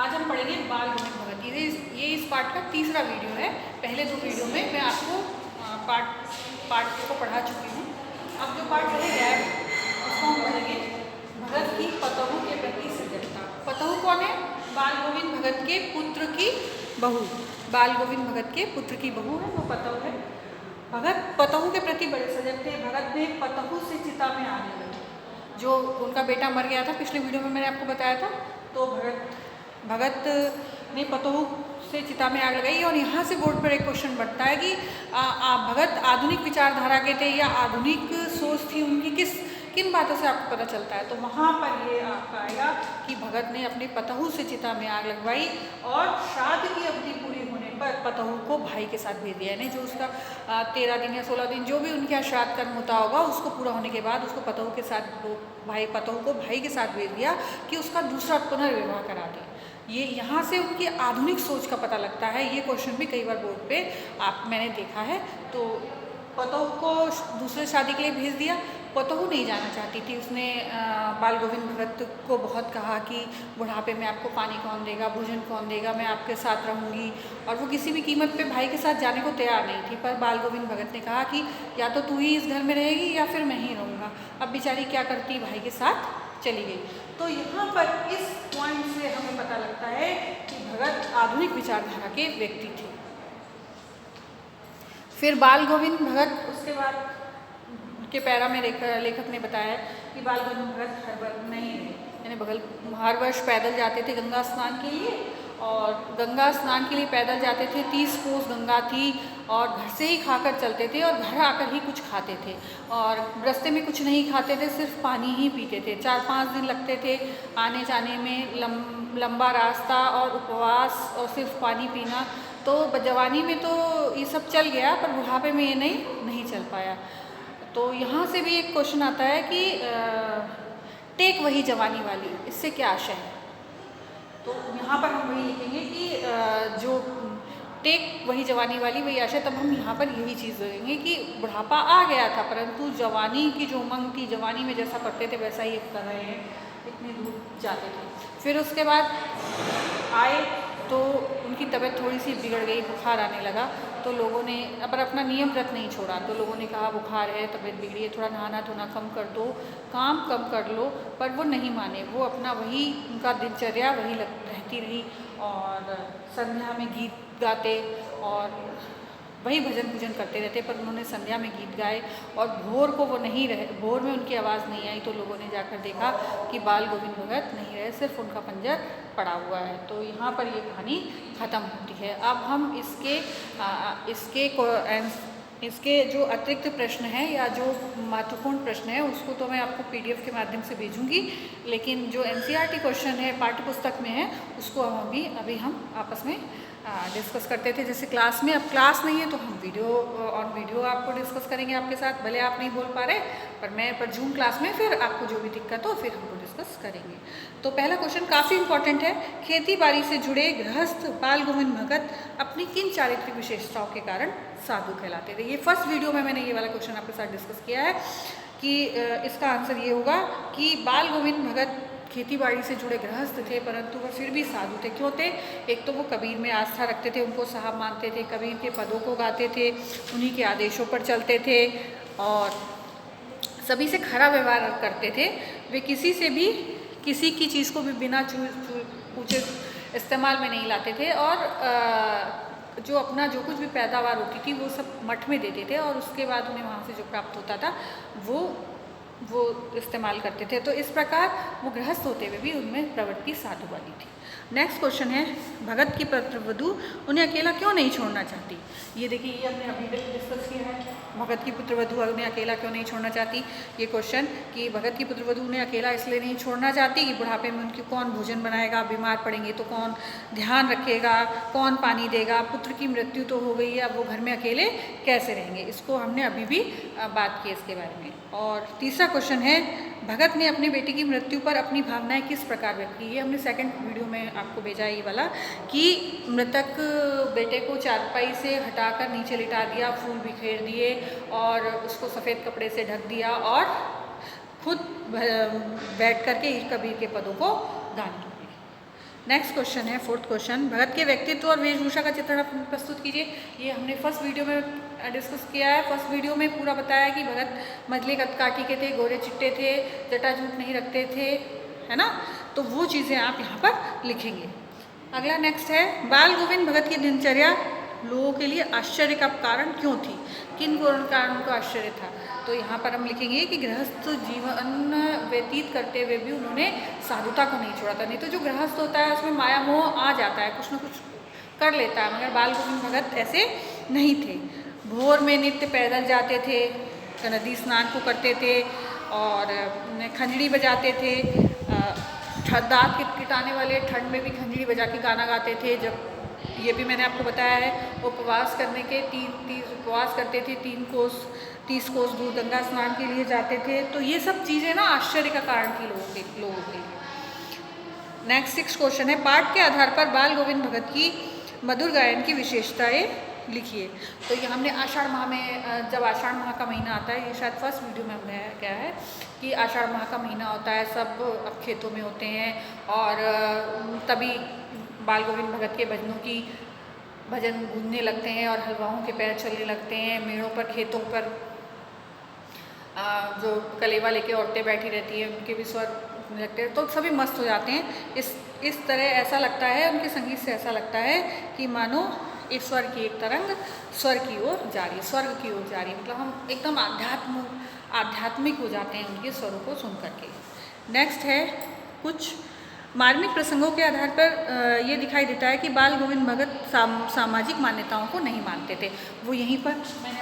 आज हम पढ़ेंगे बाल गोविंद भगत। ये इस पार्ट का तीसरा वीडियो है। पहले दो वीडियो में मैं आपको पार्ट को पढ़ा चुकी हूँ। अब जो पार्ट रह गया है उसको हम पढ़ेंगे भगत की पतहू के प्रति सजगता। पतहू कौन है? बाल गोविंद भगत के पुत्र की बहू। बाल गोविंद भगत के पुत्र की बहू है वो पतहू है। भगत पतहू के प्रति बड़े सजग थे। भगत ने पतहू से चिता में आग लगाई। जो उनका बेटा मर गया था, पिछले वीडियो में मैंने आपको बताया था, तो भगत ने पतहू से चिता में आग लगाई। और यहाँ से बोर्ड पर एक क्वेश्चन बनता है कि भगत आधुनिक विचारधारा के थे या आधुनिक सोच थी उनकी, किन बातों से आपको पता चलता है? तो वहाँ पर ये आपका आएगा कि भगत ने अपने पतहू से चिता में आग लगवाई और श्राद्ध की अवधि पूरी होने पर पतहू को भाई के साथ भेज दिया। यानी जो उसका 13 दिन या 16 दिन जो भी उनके यहाँ श्राद्ध कर्म होता होगा, उसको पूरा होने के बाद उसको पतहू के साथ पतहू को भाई के साथ भेज दिया कि उसका दूसरा पुनर्विवाह करा दे। ये यहाँ से उनकी आधुनिक सोच का पता लगता है। ये क्वेश्चन भी कई बार बोर्ड पे मैंने देखा है। तो पतहू को दूसरे शादी के लिए भेज दिया। पतहू नहीं जाना चाहती थी। उसने बाल गोविंद भगत को बहुत कहा कि बुढ़ापे में आपको पानी कौन देगा, भोजन कौन देगा, मैं आपके साथ रहूँगी। और वो किसी भी कीमत पे भाई के साथ जाने को तैयार नहीं थी। पर बाल गोविंद भगत ने कहा कि या तो तू ही इस घर में रहेगी या फिर मैं ही रहूँगा। अब बेचारी क्या करती, भाई के साथ चली गई। तो यहाँ पर इस पॉइंट से हमें पता लगता है कि भगत आधुनिक विचारधारा के व्यक्ति थे। फिर बाल गोविंद भगत उसके बाद के पैरा में लेखक ने बताया कि बाल गोविंद भगत हर वर्ष पैदल जाते थे गंगा स्नान के लिए। और गंगा स्नान के लिए पैदल जाते थे। 30 कोस गंगा थी और घर से ही खाकर चलते थे और घर आकर ही कुछ खाते थे। और रास्ते में कुछ नहीं खाते थे, सिर्फ पानी ही पीते थे। 4-5 दिन लगते थे आने जाने में, लंबा रास्ता और उपवास और सिर्फ पानी पीना। तो जवानी में तो ये सब चल गया, पर बुढ़ापे में ये नहीं चल पाया। तो यहाँ से भी एक क्वेश्चन आता है कि टेक वही जवानी वाली, इससे क्या आशय है? तो यहाँ पर हम वही लिखेंगे कि जो टेक वही जवानी वाली वही आशय। तब हम यहाँ पर यही चीज़ लिखेंगे कि बुढ़ापा आ गया था, परंतु जवानी की जो उमंग थी, जवानी में जैसा करते थे वैसा ही कर रहे हैं, इतनी दूर जाते थे। फिर उसके बाद आए तो उनकी तबीयत थोड़ी सी बिगड़ गई, बुखार आने लगा। तो लोगों ने पर अपना नियम व्रत नहीं छोड़ा। तो लोगों ने कहा बुखार है, तबीयत बिगड़ी है, थोड़ा नहाना धोना कम कर दो, काम कम कर लो। पर वो नहीं माने। वो अपना वही उनका दिनचर्या वही रहती रही। और संध्या में गीत गाते और वही भजन पूजन करते रहते। पर उन्होंने संध्या में गीत गाए और भोर को वो नहीं रहे, भोर में उनकी आवाज़ नहीं आई। तो लोगों ने जाकर देखा कि बाल गोविंद भगत नहीं रहे, सिर्फ उनका पंजर पड़ा हुआ है। तो यहाँ पर ये कहानी ख़त्म होती है। अब हम इसके जो अतिरिक्त प्रश्न हैं या जो महत्वपूर्ण प्रश्न है उसको तो मैं आपको PDF के माध्यम से भेजूंगी। लेकिन जो NCERT क्वेश्चन है पाठ्य पुस्तक में है, उसको अभी हम आपस में डिस्कस करते थे जैसे क्लास में। अब क्लास नहीं है तो हम वीडियो आपको डिस्कस करेंगे आपके साथ। भले आप नहीं बोल पा रहे, पर जूम क्लास में फिर आपको जो भी दिक्कत हो फिर हमको डिस्कस करेंगे। तो पहला क्वेश्चन काफ़ी इंपॉर्टेंट है। खेती बाड़ी से जुड़े गृहस्थ बाल गोविंद भगत अपनी किन चारित्रिक विशेषताओं के कारण साधु कहलाते थे? ये फर्स्ट वीडियो में मैंने ये वाला क्वेश्चन आपके साथ डिस्कस किया है कि इसका आंसर ये होगा कि बाल गोविंद भगत खेती बाड़ी से जुड़े गृहस्थ थे, परंतु वह फिर भी साधु थे। क्यों थे? एक तो वो कबीर में आस्था रखते थे, उनको साहब मानते थे, कबीर के पदों को गाते थे, उन्हीं के आदेशों पर चलते थे और सभी से खरा व्यवहार करते थे। वे किसी की चीज़ को भी बिना पूछे इस्तेमाल में नहीं लाते थे। और जो कुछ भी पैदावार होती थी वो सब मठ में देते थे और उसके बाद उन्हें वहाँ से जो प्राप्त होता था वो इस्तेमाल करते थे। तो इस प्रकार वो गृहस्थ होते हुए भी उनमें प्रवृत्ति साधु वाली थी। नेक्स्ट क्वेश्चन है, भगत की पुत्रवधू उन्हें अकेला क्यों नहीं छोड़ना चाहती? ये देखिए, ये हमने अभी तक डिस्कस किया है। भगत की पुत्रवधू उन्हें अकेला क्यों नहीं छोड़ना चाहती? ये क्वेश्चन कि भगत की पुत्रवधू उन्हें अकेला इसलिए नहीं छोड़ना चाहती कि बुढ़ापे में उनकी कौन भोजन बनाएगा, बीमार पड़ेंगे तो कौन ध्यान रखेगा, कौन पानी देगा, पुत्र की मृत्यु तो हो गई है, अब वो घर में अकेले कैसे रहेंगे? इसको हमने अभी भी बात की इसके बारे में। और तीसरा क्वेश्चन है, भगत ने अपनी बेटी की मृत्यु पर अपनी भावनाएं किस प्रकार व्यक्त की? ये हमने सेकंड वीडियो में आपको भेजा है ये वाला कि मृतक बेटे को चारपाई से हटाकर नीचे लिटा दिया, फूल बिखेर दिए और उसको सफ़ेद कपड़े से ढक दिया और खुद बैठ करके कबीर के पदों को गान किए। नेक्स्ट क्वेश्चन है, फोर्थ क्वेश्चन, भगत के व्यक्तित्व और वेशभूषा का चित्रण अपने प्रस्तुत कीजिए। ये हमने फर्स्ट वीडियो में डिस्कस किया है। फर्स्ट वीडियो में पूरा बताया कि भगत मजली काटी के थे, गोरे चिट्टे थे, जटाजूट नहीं रखते थे, है ना। तो वो चीज़ें आप यहाँ पर लिखेंगे। अगला नेक्स्ट है, बाल गोविंद भगत की दिनचर्या लोगों के लिए आश्चर्य का कारण क्यों थी, किन कारणों का आश्चर्य था। तो यहाँ पर हम लिखेंगे कि गृहस्थ जीवन व्यतीत करते हुए भी उन्होंने साधुता को नहीं छोड़ा था। नहीं तो जो गृहस्थ होता है उसमें माया मोह आ जाता है, कुछ न कुछ कर लेता है, मगर बाल गोविंद भगत ऐसे नहीं थे। भोर में नित्य पैदल जाते थे, नदी स्नान को करते थे और खंजड़ी बजाते थे। दाँत किटकिटाने वाले ठंड में भी खंजड़ी बजा के गाना गाते थे। जब ये भी मैंने आपको बताया है, उपवास करने के 30 उपवास करते थे, 30 कोस दूर गंगा स्नान के लिए जाते थे। तो ये सब चीज़ें ना आश्चर्य का कारण थी लोगों के लिए। नेक्स्ट 6 क्वेश्चन है, पाठ के आधार पर बाल गोविंद भगत की मधुर गायन की विशेषताएं लिखिए। तो ये हमने आषाढ़ माह में, जब आषाढ़ माह का महीना आता है, ये शायद फर्स्ट वीडियो में हमने क्या है कि आषाढ़ माह का महीना होता है, सब अब खेतों में होते हैं और तभी बाल गोविंद भगत के भजन गूंजने लगते हैं और हलवाओं के पैर चलने लगते हैं। मेड़ों पर, खेतों पर जो कलेवा लेके औरतें बैठी रहती हैं, उनके भी स्वर लगते हैं, तो सभी मस्त हो जाते हैं। इस तरह ऐसा लगता है, उनके संगीत से ऐसा लगता है कि मानो एक स्वर की एक तरंग स्वर्ग की ओर जा रही, मतलब हम एकदम आध्यात्मिक हो जाते हैं उनके स्वरों को सुन करके। नेक्स्ट है, कुछ मार्मिक प्रसंगों के आधार पर ये दिखाई देता है कि बाल गोविंद भगत सामाजिक मान्यताओं को नहीं मानते थे। वो यहीं पर मैंने